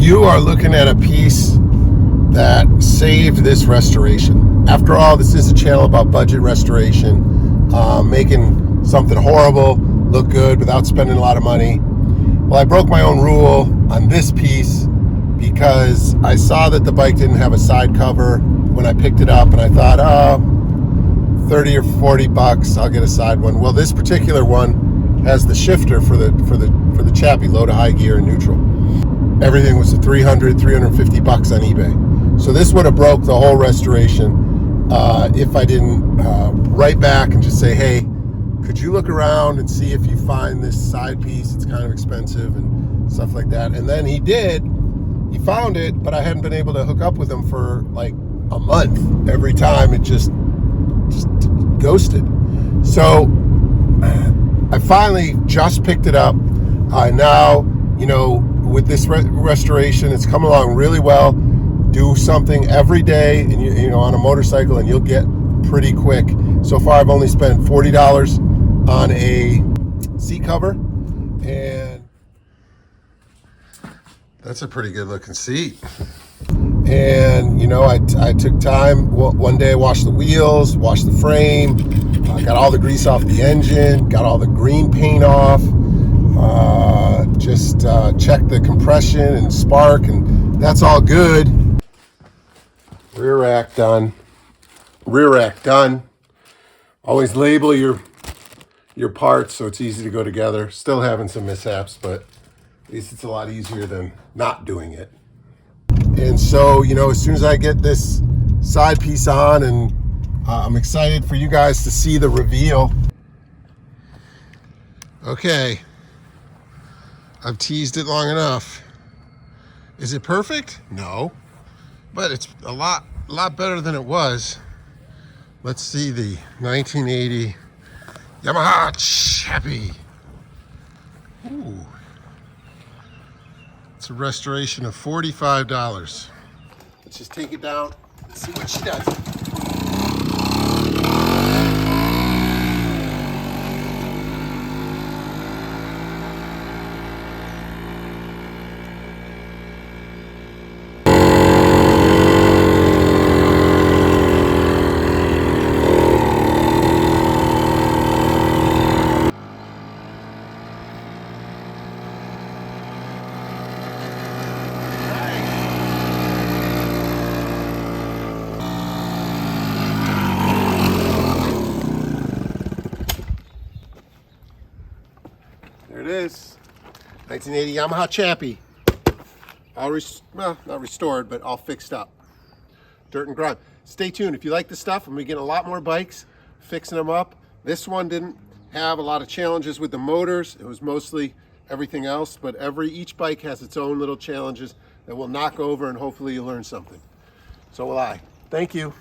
you are looking at a piece that saved this restoration. After all, this is a channel about budget restoration, making something horrible look good without spending a lot of money. Well, I broke my own rule on this piece because I saw that the bike didn't have a side cover when I picked it up, and I thought, oh, 30 or 40 bucks, I'll get a side one. Well, this particular one has the shifter for the Chappy, low to high gear and neutral. Everything was 300, 350 bucks on eBay. So this would have broke the whole restoration if I didn't write back and just say, hey, could you look around and see if you find this side piece? It's kind of expensive and stuff like that. And then he did. He found it, but I hadn't been able to hook up with him for like a month. Every time it just ghosted. So I finally just picked it up. Now, you know, with this restoration, it's come along really well. Do something every day, and you know, on a motorcycle, and you'll get pretty quick. So far, I've only spent $40 on a seat cover, and that's a pretty good looking seat. And you know, I took time. One day I washed the wheels, washed the frame, got all the grease off the engine, got all the green paint off, just checked the compression and spark, and that's all good. Rear rack done. Rear rack done. Always label your parts so it's easy to go together. Still having some mishaps, but at least it's a lot easier than not doing it. And so, you know, as soon as I get this side piece on, and I'm excited for you guys to see the reveal. Okay, I've teased it long enough. Is it perfect? No, but it's a lot better than it was. Let's see the 1980 Yamaha Chappy. Ooh. It's a restoration of $45. Let's just take it down and see what she does. There it is, 1980 Yamaha Chappy. All well, not restored, but all fixed up. Dirt and grime. Stay tuned. If you like this stuff, I'm gonna get a lot more bikes, fixing them up. This one didn't have a lot of challenges with the motors. It was mostly everything else, but each bike has its own little challenges that we'll knock over, and hopefully you learn something. So will I. Thank you.